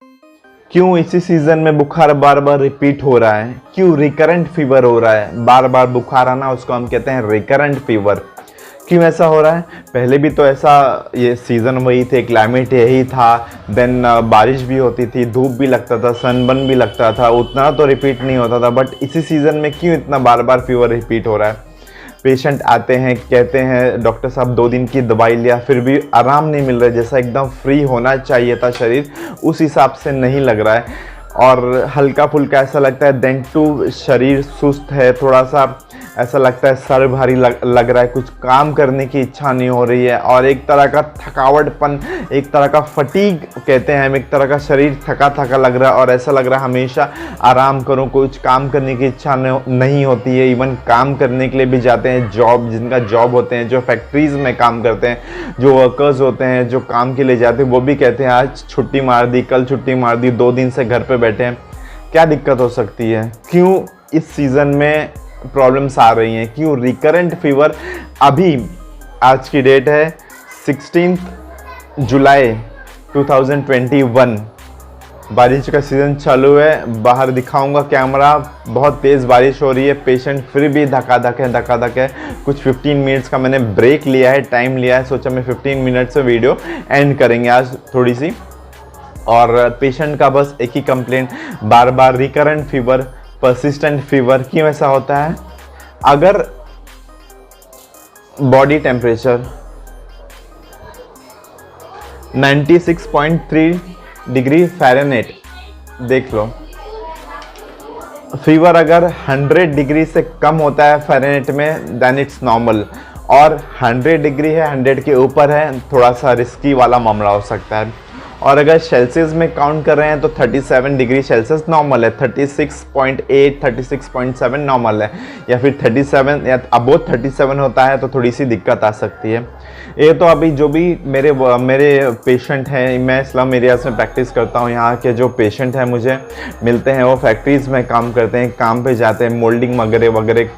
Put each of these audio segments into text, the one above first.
क्यों इसी सीजन में बुखार बार बार रिपीट हो रहा है? क्यों रिकरेंट फीवर हो रहा है? बार बार बुखार आना, उसको हम कहते हैं रिकरेंट फीवर। क्यों ऐसा हो रहा है? पहले भी तो ऐसा, ये सीज़न वही थे, क्लाइमेट यही था, देन बारिश भी होती थी, धूप भी लगता था, सनबर्न भी लगता था, उतना तो रिपीट नहीं होता था। बट इसी सीज़न में क्यों इतना बार बार फीवर रिपीट हो रहा है? पेशेंट आते हैं, कहते हैं डॉक्टर साहब 2 दिन की दवाई लिया, फिर भी आराम नहीं मिल रहा है। जैसा एकदम फ्री होना चाहिए था शरीर, उस हिसाब से नहीं लग रहा है, और हल्का फुल्का ऐसा लगता है। देन टू शरीर सुस्त है, थोड़ा सा ऐसा लगता है, सर भारी लग रहा है, कुछ काम करने की इच्छा नहीं हो रही है, और एक तरह का थकावटपन, एक तरह का फटीग कहते हैं हम, एक तरह का शरीर थका थका लग रहा है, और ऐसा लग रहा है हमेशा आराम करूं, कुछ काम करने की इच्छा नहीं होती है। इवन काम करने के लिए भी जाते हैं, जॉब जिनका जॉब होते हैं, जो फैक्ट्रीज में काम करते हैं, जो वर्कर्स होते हैं, जो काम के लिए जाते हैं, वो भी कहते हैं आज छुट्टी मार दी, कल छुट्टी मार दी, 2 दिन से घर पे बैठे हैं। क्या दिक्कत हो सकती है? क्यों इस सीज़न में प्रॉब्लम्स आ रही हैं? क्यों रिकरेंट फीवर? अभी आज की डेट है 16 जुलाई 2021, बारिश का सीज़न चालू है। बाहर दिखाऊंगा कैमरा, बहुत तेज़ बारिश हो रही है, पेशेंट फिर भी धकाधक है। कुछ 15 मिनट्स का मैंने ब्रेक लिया है, टाइम लिया है, सोचा मैं 15 मिनट से वीडियो एंड करेंगे आज थोड़ी सी। और पेशेंट का बस एक ही कंप्लेंट, बार बार रिकरेंट फीवर, परसिस्टेंट फीवर। क्यों ऐसा होता है? अगर बॉडी टेम्परेचर 96.3 डिग्री फ़ारेनहाइट देख लो, फीवर अगर 100 डिग्री से कम होता है फ़ारेनहाइट में, देन इट्स नॉर्मल। और 100 डिग्री है, 100 के ऊपर है, थोड़ा सा रिस्की वाला मामला हो सकता है। और अगर सेल्सियस में काउंट कर रहे हैं तो 37 डिग्री सेल्सियस नॉर्मल है, 36.8 36.7 नॉर्मल है, या फिर 37 या अबोव 37 होता है तो थोड़ी सी दिक्कत आ सकती है। ये तो अभी जो भी मेरे पेशेंट हैं, मैं स्लम एरियाज़ में प्रैक्टिस करता हूँ, यहाँ के जो पेशेंट हैं मुझे मिलते हैं, वो फैक्ट्रीज़ में काम करते हैं, काम पे जाते हैं, मोल्डिंग वगैरह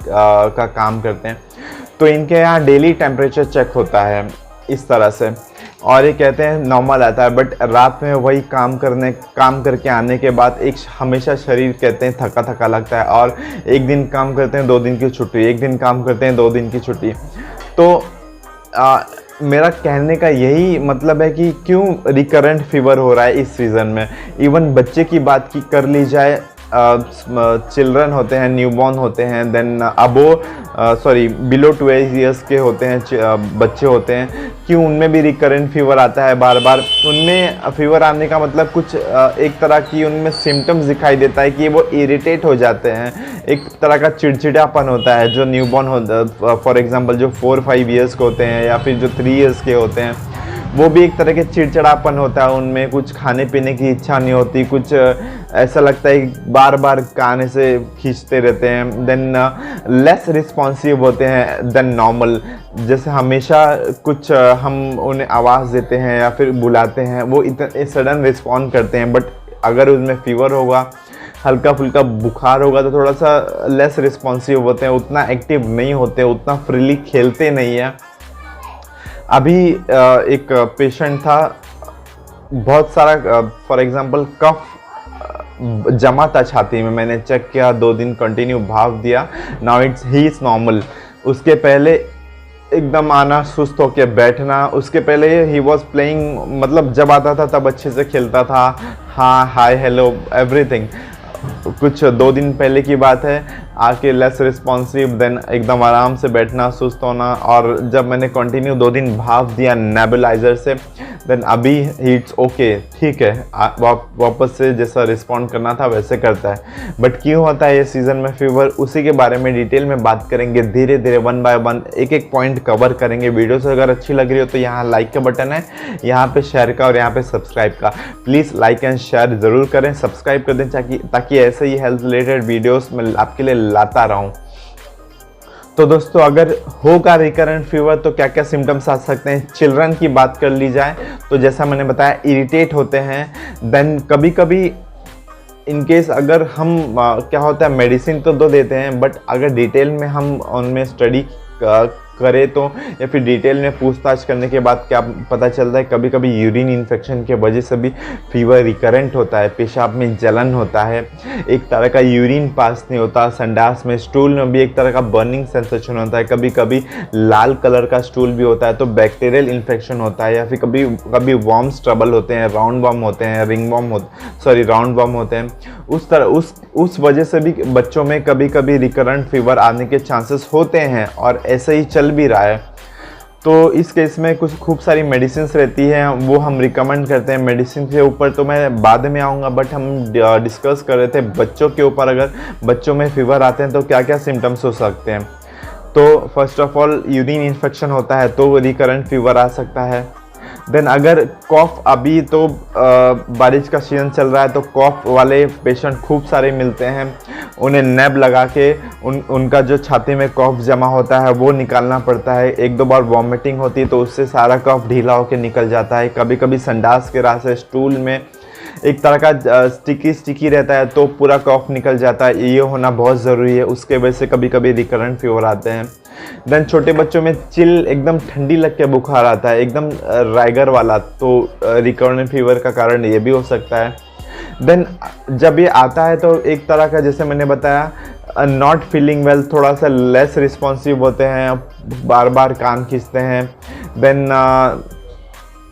का काम करते हैं। तो इनके यहाँ डेली टेम्परेचर चेक होता है इस तरह से, और ये कहते हैं नॉर्मल आता है। बट रात में वही काम करके आने के बाद एक हमेशा शरीर कहते हैं थका थका लगता है, और एक दिन काम करते हैं 2 दिन की छुट्टी, एक दिन काम करते हैं 2 दिन की छुट्टी। तो मेरा कहने का यही मतलब है कि क्यों रिकरेंट फीवर हो रहा है इस सीज़न में। इवन बच्चे की बात की कर ली जाए, चिल्ड्रन होते हैं, न्यूबॉर्न होते हैं, देन बिलो 12 ईयर्स के होते हैं, बच्चे होते हैं, क्यों उनमें भी रिकरेंट फीवर आता है बार बार। उनमें फीवर आने का मतलब कुछ एक तरह की उनमें सिम्टम्स दिखाई देता है कि वो इरिटेट हो जाते हैं, एक तरह का चिड़चिड़ापन होता है। जो न्यूबॉर्न होता, फॉर एग्जांपल जो 4-5 ईयर्स के होते हैं, या फिर जो 3 ईयर्स के होते हैं, वो भी एक तरह के चिड़चिड़ापन होता है उनमें, कुछ खाने पीने की इच्छा नहीं होती, कुछ ऐसा लगता है बार बार खाने से खींचते रहते हैं। देन लेस रिस्पॉन्सिव होते हैं देन नॉर्मल, जैसे हमेशा कुछ हम उन्हें आवाज़ देते हैं या फिर बुलाते हैं, वो इतने सडन रिस्पॉन्ड करते हैं। बट अगर उसमें फीवर होगा, हल्का फुल्का बुखार होगा, तो थोड़ा सा लेस रिस्पॉन्सिव होते हैं, उतना एक्टिव नहीं होते, उतना फ्रीली खेलते नहीं है। अभी एक पेशेंट था, बहुत सारा फॉर एग्जांपल कफ जमा था छाती में, मैंने चेक किया, 2 दिन कंटिन्यू भाप दिया, नाउ ही इज़ नॉर्मल। उसके पहले एकदम आना, सुस्त होकर बैठना, उसके पहले ही वॉज प्लेइंग, मतलब जब आता था तब अच्छे से खेलता था, हाँ हाय हेलो एवरीथिंग। कुछ 2 दिन पहले की बात है, आके लेस रिस्पॉन्सिव, देन एकदम आराम से बैठना, सुस्त होना। और जब मैंने कंटिन्यू 2 दिन भाप दिया नेबुलाइजर से, देन अभी इट्स ओके, ठीक है, वापस से जैसा रिस्पॉन्ड करना था वैसे करता है। बट क्यों होता है ये सीज़न में फीवर, उसी के बारे में डिटेल में बात करेंगे, धीरे धीरे 1 बाय 1 एक पॉइंट कवर करेंगे। वीडियो से अगर अच्छी लग रही हो तो यहाँ लाइक का बटन है, यहाँ पे शेयर का, और यहाँ पे सब्सक्राइब का, प्लीज़ लाइक एंड शेयर ज़रूर करें, सब्सक्राइब कर दें ताकि ऐसे ही हेल्थ रिलेटेड वीडियोस मैं आपके लिए लाता रहूं। तो दोस्तों, अगर होगा रिकरेंट फीवर तो क्या क्या सिम्टम्स आ सकते हैं। चिल्ड्रन की बात कर ली जाए तो जैसा मैंने बताया, इरिटेट होते हैं। देन कभी कभी इनकेस अगर हम क्या होता है, मेडिसिन तो दो देते हैं, बट अगर डिटेल में हम उनमें स्टडी करे तो, या फिर डिटेल में पूछताछ करने के बाद क्या पता चलता है कभी कभी यूरिन इन्फेक्शन के वजह से भी फीवर रिकरेंट होता है, पेशाब में जलन होता है, एक तरह का यूरिन पास नहीं होता, संडास में स्टूल में भी एक तरह का बर्निंग सेंसेशन होता है, कभी कभी लाल कलर का स्टूल भी होता है, तो बैक्टीरियल इन्फेक्शन होता है, या फिर कभी कभी वॉर्म्स ट्रबल होते हैं, राउंड वॉर्म होते हैं, राउंड वॉर्म होते हैं। उस वजह से भी बच्चों में कभी कभी रिकरेंट फीवर आने के चांसेस होते हैं, और ऐसे ही चल भी रहा है। तो इस केस में कुछ खूब सारी मेडिसिन रहती हैं, वो हम रिकमेंड करते हैं। मेडिसिन के ऊपर तो मैं बाद में आऊँगा, बट हम डिस्कस कर रहे थे बच्चों के ऊपर, अगर बच्चों में फीवर आते हैं तो क्या क्या सिम्टम्स हो सकते हैं। तो first of all urine infection होता है तो रिकरेंट फीवर आ सकता है। देन अगर कॉफ, अभी तो बारिश का सीजन चल रहा है तो कॉफ वाले पेशेंट खूब सारे मिलते हैं, उन्हें नैब लगा के उनका जो छाती में कॉफ जमा होता है वो निकालना पड़ता है। एक दो बार वॉमिटिंग होती है तो उससे सारा कॉफ ढीला होकर निकल जाता है। कभी कभी संडास के रास्ते स्टूल में एक तरह का स्टिकी रहता है तो पूरा कॉफ निकल जाता है, ये होना बहुत ज़रूरी है, उसके वजह से कभी कभी रिकरेंट फीवर आते हैं। देन छोटे बच्चों में चिल, एकदम ठंडी लग के बुखार आता है, एकदम राइगर वाला, तो रिकरेंट फीवर का कारण ये भी हो सकता है। देन जब ये आता है तो एक तरह का, जैसे मैंने बताया, नॉट फीलिंग वेल, थोड़ा सा लेस रिस्पॉन्सिव होते हैं, बार बार कान खींचते हैं, देन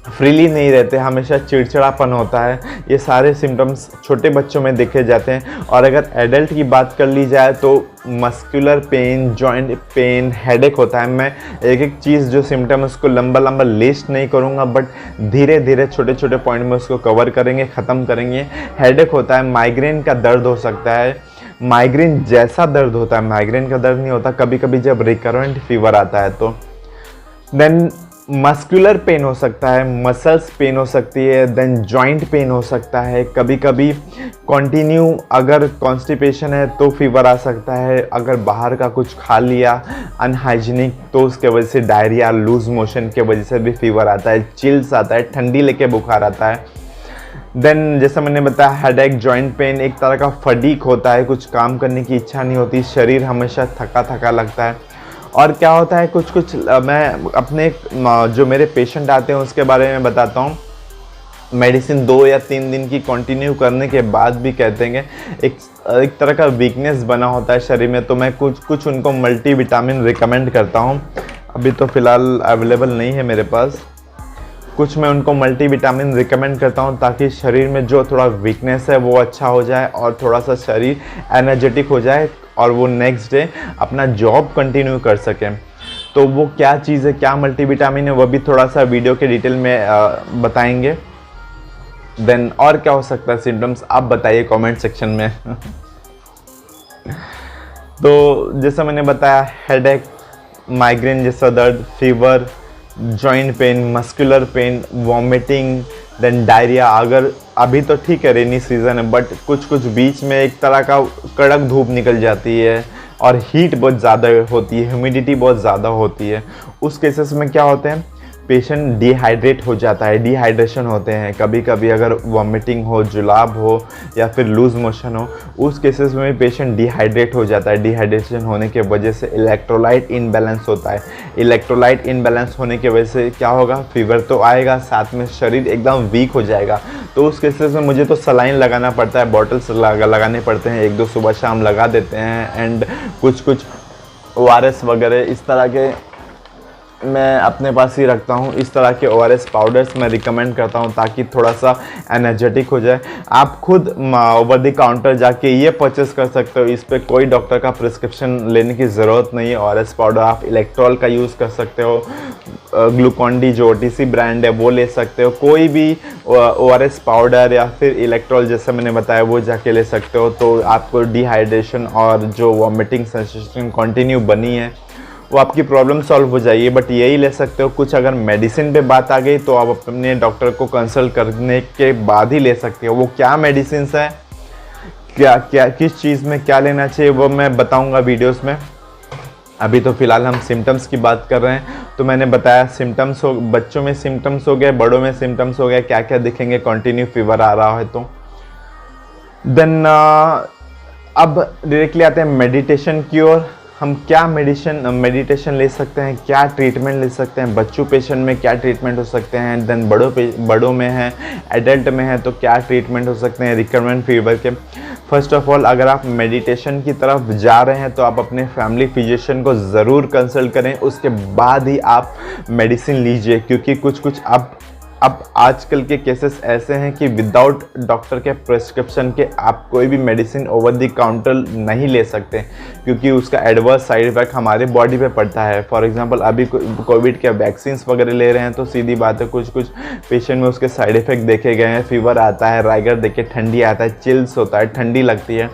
फ्रीली नहीं रहते, हमेशा चिड़चिड़ापन होता है। ये सारे सिम्टम्स छोटे बच्चों में देखे जाते हैं। और अगर एडल्ट की बात कर ली जाए तो muscular pain, joint pain, headache होता है। मैं एक एक चीज़ जो सिम्टम उसको लंबा लंबा लिस्ट नहीं करूँगा, बट धीरे धीरे छोटे छोटे पॉइंट में उसको कवर करेंगे, ख़त्म करेंगे। हेडेक होता है, माइग्रेन का दर्द हो सकता है, माइग्रेन जैसा दर्द होता है, माइग्रेन का दर्द नहीं होता कभी कभी जब रिकरेंट फीवर आता है तो। देन मस्कुलर पेन हो सकता है, मसल्स पेन हो सकती है, देन जॉइंट पेन हो सकता है, कभी कभी कंटिन्यू अगर कॉन्स्टिपेशन है तो फीवर आ सकता है, अगर बाहर का कुछ खा लिया अनहाइजीनिक तो उसके वजह से डायरिया, लूज मोशन के वजह से भी फीवर आता है, चिल्स आता है, ठंडी लेके बुखार आता है। देन जैसा मैंने बताया, हेडेक, जॉइंट पेन, एक तरह का फटीग होता है, कुछ काम करने की इच्छा नहीं होती, शरीर हमेशा थका थका लगता है। और क्या होता है, कुछ मैं अपने जो मेरे पेशेंट आते हैं उसके बारे में बताता हूँ। मेडिसिन 2 या 3 दिन की कंटिन्यू करने के बाद भी कहते हैं एक तरह का वीकनेस बना होता है शरीर में, तो मैं कुछ उनको मल्टीविटामिन रिकमेंड करता हूँ। अभी तो फ़िलहाल अवेलेबल नहीं है मेरे पास, कुछ मैं उनको मल्टीविटामिन रिकमेंड करता हूँ ताकि शरीर में जो थोड़ा वीकनेस है वो अच्छा हो जाए और थोड़ा सा शरीर एनर्जेटिक हो जाए और वो नेक्स्ट डे अपना जॉब कंटिन्यू कर सकें। तो वो क्या चीज़ है, क्या मल्टीविटामिन है, वो भी थोड़ा सा वीडियो के डिटेल में बताएंगे। देन और क्या हो सकता है सिम्टम्स, आप बताइए कमेंट सेक्शन में। तो जैसा मैंने बताया, हेडेक, माइग्रेन जैसा दर्द, fever, joint pain, muscular pain, vomiting, then diarrhoea. अगर अभी तो ठीक है रेनी सीज़न है, बट कुछ बीच में एक तरह का कड़क धूप निकल जाती है और हीट बहुत ज़्यादा होती है, ह्यूमिडिटी बहुत ज़्यादा होती है, उस केसेस में क्या होते हैं, पेशेंट डिहाइड्रेट हो जाता है, डिहाइड्रेशन होते हैं। कभी कभी अगर वॉमिटिंग हो, जुलाब हो या फिर लूज मोशन हो, उस केसेस में पेशेंट डिहाइड्रेट हो जाता है। डिहाइड्रेशन होने के वजह से इलेक्ट्रोलाइट इनबैलेंस होता है। इलेक्ट्रोलाइट इनबैलेंस होने की वजह से क्या होगा, फीवर तो आएगा, साथ में शरीर एकदम वीक हो जाएगा। तो उस केसेस में मुझे तो सलाइन लगाना पड़ता है, बॉटल्स लगाने पड़ते हैं, 1-2 सुबह शाम लगा देते हैं। एंड कुछ ORS वगैरह इस तरह के मैं अपने पास ही रखता हूँ। इस तरह के ORS पाउडर्स मैं रिकमेंड करता हूँ ताकि थोड़ा सा एनर्जेटिक हो जाए। आप खुद ओवर द काउंटर जाके ये परचेस कर सकते हो, इस पर कोई डॉक्टर का प्रिस्क्रिप्शन लेने की ज़रूरत नहीं है। ORS पाउडर आप इलेक्ट्रॉल का यूज़ कर सकते हो, ग्लूकॉन-डी जो OTC ब्रांड है वो ले सकते हो, कोई भी ORS पाउडर या फिर इलेक्ट्रॉल जैसे मैंने बताया वो जाके ले सकते हो। तो आपको डिहाइड्रेशन और जो वॉमिटिंग सेंसेशन कंटिन्यू बनी है वो आपकी प्रॉब्लम सॉल्व हो जाएगी। बट यही ले सकते हो। कुछ अगर मेडिसिन पे बात आ गई तो आप अपने डॉक्टर को कंसल्ट करने के बाद ही ले सकते हो। वो क्या मेडिसिन है, क्या किस चीज़ में क्या लेना चाहिए वो मैं बताऊंगा वीडियोस में। अभी तो फ़िलहाल हम सिम्टम्स की बात कर रहे हैं। तो मैंने बताया सिम्टम्स हो, बच्चों में सिम्टम्स हो गए, बड़ों में सिम्टम्स हो गए, क्या क्या दिखेंगे कंटिन्यू फीवर आ रहा है तो। देन अब डायरेक्टली आते हैं मेडिटेशन की ओर। हम क्या मेडिटेशन ले सकते हैं, क्या ट्रीटमेंट ले सकते हैं, बच्चों पेशेंट में क्या ट्रीटमेंट हो सकते हैं, देन बड़ों में है, एडल्ट में है तो क्या ट्रीटमेंट हो सकते हैं रिकरेंट फीवर के। फर्स्ट ऑफ ऑल, अगर आप मेडिटेशन की तरफ जा रहे हैं तो आप अपने फैमिली फिजिशियन को ज़रूर कंसल्ट करें, उसके बाद ही आप मेडिसिन लीजिए, क्योंकि कुछ अब आजकल के केसेस ऐसे हैं कि विदाउट डॉक्टर के प्रिस्क्रिप्शन के आप कोई भी मेडिसिन ओवर द काउंटर नहीं ले सकते, क्योंकि उसका एडवर्स साइड इफेक्ट हमारे बॉडी पे पड़ता है। फॉर एग्जांपल, अभी कोविड के वैक्सीन्स वगैरह ले रहे हैं तो सीधी बात है कुछ पेशेंट में उसके साइड इफेक्ट देखे गए हैं। फीवर आता है, राइगर देखे, ठंडी आता है, चिल्स होता है, ठंडी लगती है।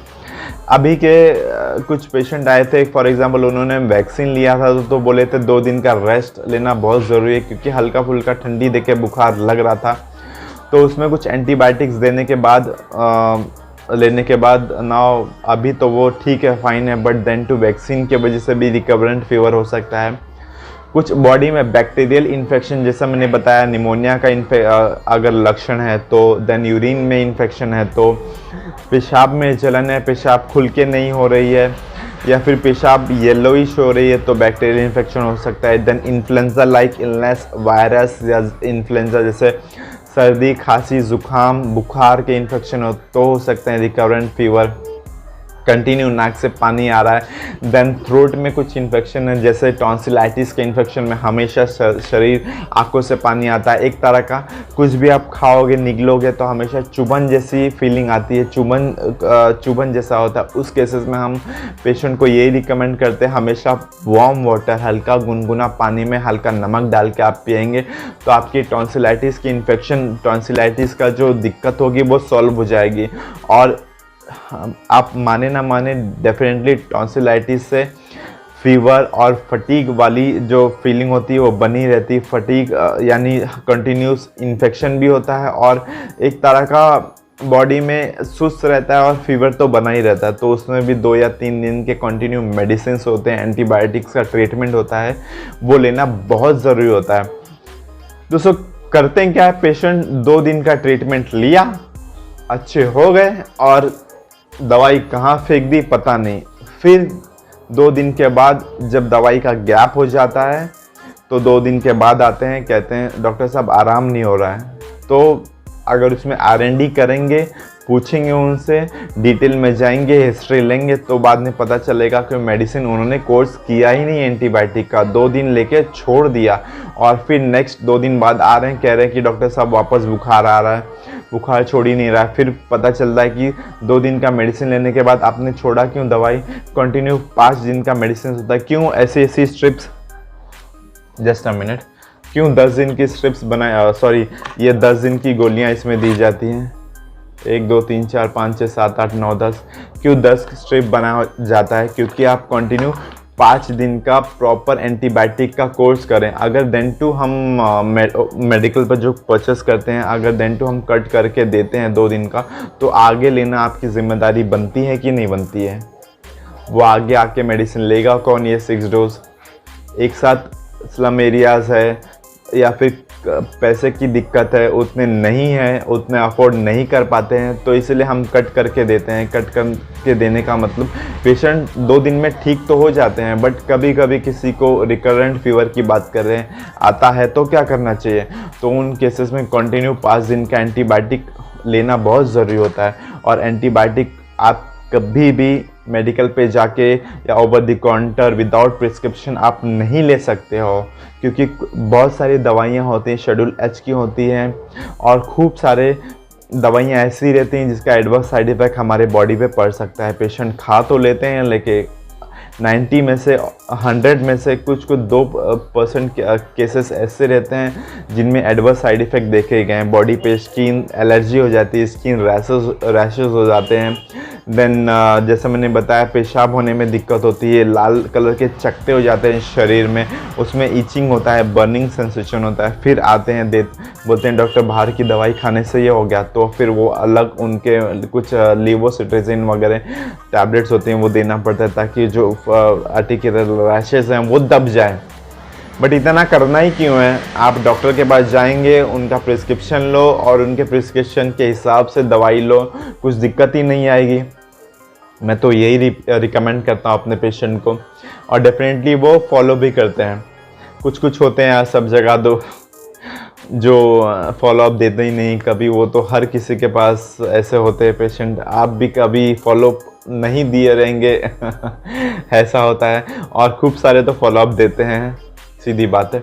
अभी के कुछ पेशेंट आए थे, फॉर एग्जांपल उन्होंने वैक्सीन लिया था तो बोले थे 2 दिन का रेस्ट लेना बहुत ज़रूरी है, क्योंकि हल्का फुल्का ठंडी देके बुखार लग रहा था। तो उसमें कुछ एंटीबायोटिक्स देने के बाद लेने के बाद नाउ अभी तो वो ठीक है, फाइन है, बट देन टू वैक्सीन की वजह से भी रिकवरेंट फीवर हो सकता है। कुछ बॉडी में बैक्टीरियल इन्फेक्शन, जैसा मैंने बताया, निमोनिया का अगर लक्षण है तो, देन यूरिन में इन्फेक्शन है तो, पेशाब में जलन है, पेशाब खुल के नहीं हो रही है, या फिर पेशाब येलोइश हो रही है तो बैक्टीरियल इन्फेक्शन हो सकता है। Then influenza like illness, virus या इन्फ्लुएंजा जैसे सर्दी, खांसी, जुकाम, बुखार के इन्फेक्शन हो सकते हैं रिकवरेंट फीवर। कंटिन्यू नाक से पानी आ रहा है, देन थ्रोट में कुछ इन्फेक्शन है, जैसे टॉन्सिलाइटिस के इन्फेक्शन में हमेशा शरीर, आंखों से पानी आता है एक तरह का। कुछ भी आप खाओगे, निगलोगे तो हमेशा चुभन जैसी फीलिंग आती है, चुभन जैसा होता है। उस केसेस में हम पेशेंट को यही रिकमेंड करते हैं हमेशा वार्म वाटर, हल्का गुनगुना पानी में हल्का नमक डाल के आप पिएंगे तो आपकी टॉन्सिलाइटिस की इन्फेक्शन, टॉन्सिलाइटिस का जो दिक्कत होगी वो सॉल्व हो जाएगी। और आप माने ना माने, डेफिनेटली टॉन्सिलाइटिस से फीवर और फटीग वाली जो फीलिंग होती है वो बनी रहती है। फटीग यानी कंटिन्यूस इन्फेक्शन भी होता है और एक तरह का बॉडी में सुस्त रहता है और फीवर तो बना ही रहता है। तो उसमें भी 2 या 3 दिन के कंटिन्यू मेडिसिन होते हैं, एंटीबायोटिक्स का ट्रीटमेंट होता है, वो लेना बहुत ज़रूरी होता है। दोस्तों, करते हैं क्या है, पेशेंट 2 दिन का ट्रीटमेंट लिया, अच्छे हो गए और दवाई कहाँ फेंक दी पता नहीं। फिर 2 दिन के बाद जब दवाई का गैप हो जाता है तो 2 दिन के बाद आते हैं, कहते हैं डॉक्टर साहब आराम नहीं हो रहा है। तो अगर उसमें R&D करेंगे, पूछेंगे उनसे, डिटेल में जाएंगे, हिस्ट्री लेंगे, तो बाद में पता चलेगा कि मेडिसिन उन्होंने कोर्स किया ही नहीं एंटीबायोटिक का, 2 दिन लेके छोड़ दिया और फिर नेक्स्ट 2 दिन बाद आ रहे हैं, कह रहे हैं कि डॉक्टर साहब वापस बुखार आ रहा है, बुखार छोड़ ही नहीं रहा है। फिर पता चलता है कि 2 दिन का मेडिसिन लेने के बाद आपने छोड़ा क्यों दवाई, कंटिन्यू 5 दिन का मेडिसिन होता है, क्यों ऐसी स्ट्रिप्स, जस्ट अ मिनट, क्यों 10 दिन की स्ट्रिप्स बनाए, सॉरी ये 10 दिन की गोलियां इसमें दी जाती हैं, 1 2 3 4 5 6 7 8 9 10, क्यों 10 स्ट्रिप बनाया जाता है, क्योंकि आप कंटिन्यू 5 दिन का प्रॉपर एंटीबायोटिक का कोर्स करें। अगर देन टू हम मेडिकल पर जो परचेस करते हैं, अगर देन टू हम कट करके देते हैं 2 दिन का, तो आगे लेना आपकी जिम्मेदारी बनती है कि नहीं बनती है। वो आगे आके मेडिसिन लेगा कौन, ये 6 डोज एक साथ, स्लम एरियाज़ है या फिर पैसे की दिक्कत है, उतने नहीं है, उतने अफोर्ड नहीं कर पाते हैं, तो इसलिए हम कट करके देते हैं। कट करके देने का मतलब पेशेंट 2 दिन में ठीक तो हो जाते हैं, बट कभी कभी किसी को रिकरेंट फीवर की बात कर रहे हैं आता है तो क्या करना चाहिए, तो उन केसेस में कंटिन्यू 5 दिन का एंटीबायोटिक लेना बहुत ज़रूरी होता है। और एंटीबायोटिक आप कभी भी मेडिकल पे जाके या over the counter without prescription आप नहीं ले सकते हो, क्योंकि बहुत सारी दवाइयाँ होती हैं, शेड्यूल H की होती हैं और खूब सारे दवाइयाँ ऐसी रहती हैं जिसका एडवर्स साइड इफ़ेक्ट हमारे बॉडी पे पड़ सकता है। पेशेंट खा तो लेते हैं, लेकिन 90 में से 100 में से कुछ 2% केसेस ऐसे रहते हैं जिनमें एडवर्स साइड इफ़ेक्ट देखे गए हैं। बॉडी पे स्किन एलर्जी हो जाती है, स्किन रैशेस हो जाते हैं, देन जैसा मैंने बताया पेशाब होने में दिक्कत होती है, लाल कलर के चकते हो जाते हैं शरीर में, उसमें ईचिंग होता है, बर्निंग सेंसेशन होता है। फिर आते हैं बोलते हैं डॉक्टर बाहर की दवाई खाने से ये हो गया, तो फिर वो अलग उनके कुछ लीवोसिट्राजिन वगैरह टैबलेट्स होते हैं वो देना पड़ता है ताकि जो आर्टिकुलर रैशेस हैं वो दब जाए। बट इतना करना ही क्यों है, आप डॉक्टर के पास जाएंगे, उनका प्रिस्क्रिप्शन लो और उनके प्रिस्क्रिप्शन के हिसाब से दवाई लो, कुछ दिक्कत ही नहीं आएगी। मैं तो यही रिकमेंड करता हूँ अपने पेशेंट को, और डेफिनेटली वो फॉलो भी करते हैं। कुछ होते हैं यार सब जगह दो जो फॉलो अप देते ही नहीं कभी, वो तो हर किसी के पास ऐसे होते हैं पेशेंट। आप भी कभी फॉलो अप नहीं दिए रहेंगे ऐसा होता है, और खूब सारे तो फॉलो अप देते हैं, सीधी बात है।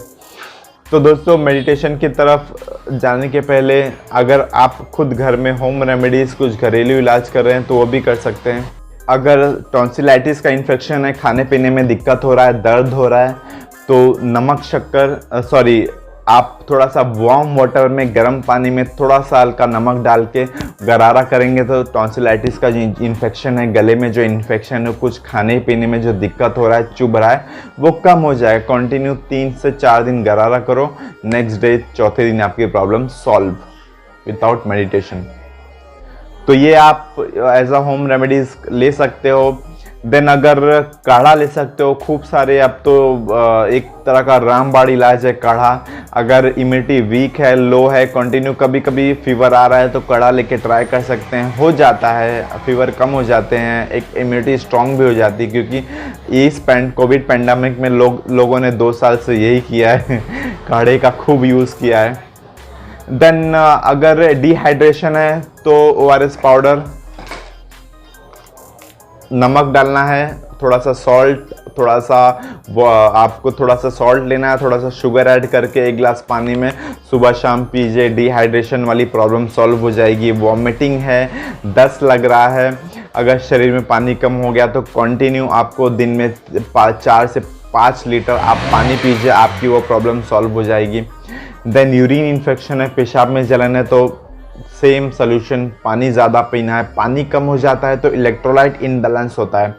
तो दोस्तों, मेडिटेशन की तरफ जाने के पहले अगर आप खुद घर में होम रेमेडीज़ कुछ घरेलू इलाज कर रहे हैं तो वो भी कर सकते हैं। अगर टॉन्सिलाइटिस का इन्फेक्शन है, खाने पीने में दिक्कत हो रहा है, दर्द हो रहा है, तो नमक शक्कर आप थोड़ा सा वार्म वाटर में गर्म पानी में थोड़ा सा हल्का नमक डाल के गरारा करेंगे तो टॉन्सिलाइटिस का जो इन्फेक्शन है, गले में जो इन्फेक्शन है, कुछ खाने पीने में जो दिक्कत हो रहा है, चुभ रहा है, वो कम हो जाएगा। कंटिन्यू 3 से 4 दिन गरारा करो, नेक्स्ट डे चौथे दिन आपकी प्रॉब्लम सॉल्व विदाउट मेडिटेशन। तो ये आप एज अ होम रेमेडीज ले सकते हो। देन अगर काढ़ा ले सकते हो, खूब सारे। अब तो एक तरह का रामबाण इलाज है काढ़ा। अगर इम्यूनिटी वीक है, लो है, कंटिन्यू कभी कभी फीवर आ रहा है तो काढ़ा लेके ट्राई कर सकते हैं, हो जाता है, फीवर कम हो जाते हैं, एक इम्यूनिटी स्ट्रांग भी हो जाती है। क्योंकि इस कोविड पैंडमिक में लोगों ने 2 साल से यही किया है काढ़े का खूब यूज़ किया है। देन अगर डिहाइड्रेशन है तो ORS पाउडर, नमक डालना है, थोड़ा सा सॉल्ट, आपको थोड़ा सा सॉल्ट लेना है, थोड़ा सा शुगर ऐड करके 1 गिलास पानी में सुबह शाम पीजिए। डिहाइड्रेशन वाली प्रॉब्लम सॉल्व हो जाएगी। वॉमिटिंग है, दस्त लग रहा है, अगर शरीर में पानी कम हो गया तो कंटिन्यू आपको दिन में 4 से 5 लीटर आप पानी पीजिए, आपकी वो प्रॉब्लम सॉल्व हो जाएगी। देन यूरिन इन्फेक्शन है, पेशाब में जलन है, तो सेम सोल्यूशन, पानी ज़्यादा पीना है। पानी कम हो जाता है तो इलेक्ट्रोलाइट इनबैलेंस होता है।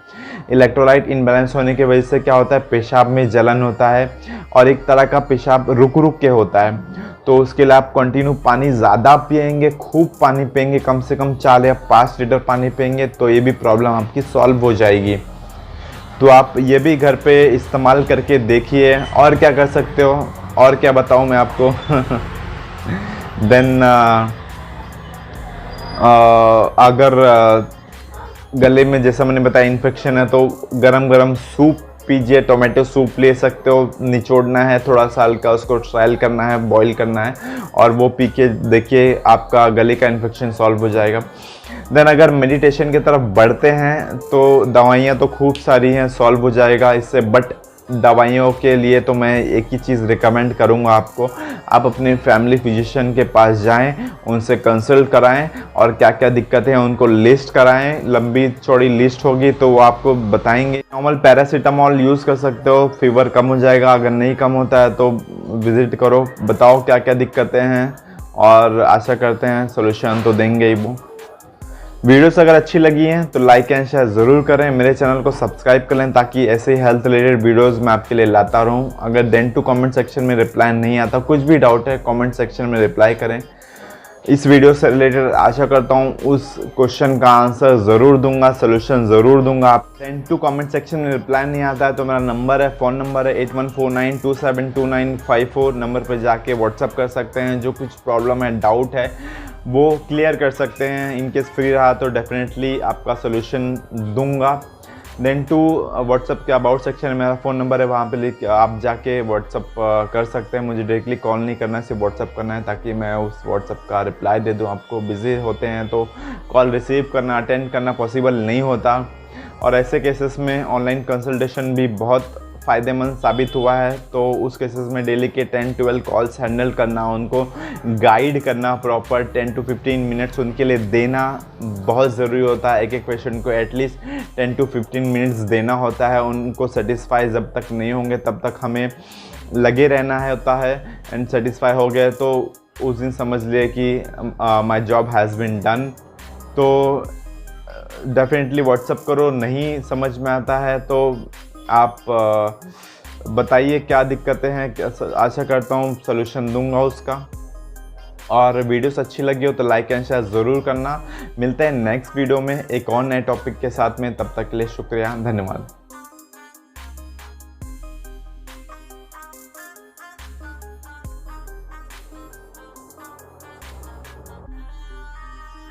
इलेक्ट्रोलाइट इनबैलेंस होने की वजह से क्या होता है, पेशाब में जलन होता है, और एक तरह का पेशाब रुक के होता है। तो उसके लिए आप कंटिन्यू पानी ज़्यादा पिएंगे, खूब पानी पिएंगे, कम से कम 4 या 5 लीटर पानी पिएंगे, तो ये भी प्रॉब्लम आपकी सॉल्व हो जाएगी। तो आप ये भी घर पे इस्तेमाल करके देखिए। और क्या कर सकते हो, और क्या बताऊँ मैं आपको देन अगर गले में, जैसा मैंने बताया, इन्फेक्शन है तो गरम सूप पीजिए। टोमेटो सूप ले सकते हो, निचोड़ना है थोड़ा सा हल्का, उसको ट्रायल करना है, बॉईल करना है, और वो पी के देखिए, आपका गले का इन्फेक्शन सॉल्व हो जाएगा। देन अगर मेडिटेशन की तरफ बढ़ते हैं तो दवाइयाँ तो खूब सारी हैं, सॉल्व हो जाएगा इससे। बट दवाइयों के लिए तो मैं एक ही चीज़ रिकमेंड करूंगा आपको, आप अपने फैमिली फिजिशियन के पास जाएं, उनसे कंसल्ट कराएं, और क्या क्या दिक्कतें हैं उनको लिस्ट कराएं। लंबी चौड़ी लिस्ट होगी तो वो आपको बताएंगे। नॉर्मल पैरासीटामॉल यूज़ कर सकते हो, फीवर कम हो जाएगा। अगर नहीं कम होता है तो विज़िट करो, बताओ क्या क्या दिक्कतें हैं, और आशा करते हैं सोल्यूशन तो देंगे ही वो। वीडियोस अगर अच्छी लगी हैं तो लाइक एंड शेयर ज़रूर करें। मेरे चैनल को सब्सक्राइब कर लें ताकि ऐसे हेल्थ रिलेटेड वीडियोस मैं आपके लिए लाता रहूं। अगर देन टू कमेंट सेक्शन में रिप्लाई नहीं आता, कुछ भी डाउट है कमेंट सेक्शन में रिप्लाई करें। इस वीडियो से रिलेटेड आशा करता हूं उस क्वेश्चन का आंसर ज़रूर दूंगा, सोल्यूशन ज़रूर दूंगा। आप देन टू कमेंट सेक्शन में रिप्लाई नहीं आता है तो मेरा नंबर है, फ़ोन नंबर है 8149272954। नंबर पर जाके व्हाट्सअप कर सकते हैं। जो कुछ प्रॉब्लम है, डाउट है, वो क्लियर कर सकते हैं। इनकेस फ्री रहा तो डेफिनेटली आपका सोल्यूशन दूंगा। देन टू व्हाट्सअप के अबाउट सेक्शन में मेरा फ़ोन नंबर है, वहाँ पे लिख आप जाके व्हाट्सअप कर सकते हैं। मुझे डायरेक्टली कॉल नहीं करना है, सिर्फ व्हाट्सअप करना है ताकि मैं उस व्हाट्सअप का रिप्लाई दे दूँ आपको। बिज़ी होते हैं तो कॉल रिसीव करना, अटेंड करना पॉसिबल नहीं होता, और ऐसे केसेस में ऑनलाइन कंसल्टेशन भी बहुत फ़ायदेमंद साबित हुआ है। तो उस केसेस में डेली के 10-12 कॉल्स हैंडल करना, उनको गाइड करना, प्रॉपर 10 to 15 मिनट्स उनके लिए देना बहुत ज़रूरी होता है। एक पेशेंट को एटलीस्ट 10 to 15 मिनट्स देना होता है। उनको सेटिस्फाई जब तक नहीं होंगे तब तक हमें लगे रहना होता है। एंड सेटिस्फाई हो गए तो उस दिन समझ लिए कि my job has been done. तो डेफिनेटली व्हाट्सअप करो। नहीं समझ में आता है तो आप बताइए क्या दिक्कतें हैं, आशा करता हूँ सोल्यूशन दूंगा उसका। और वीडियोस अच्छी लगी हो तो लाइक एंड शेयर ज़रूर करना। मिलते हैं नेक्स्ट वीडियो में एक और नए टॉपिक के साथ में। तब तक के लिए शुक्रिया, धन्यवाद।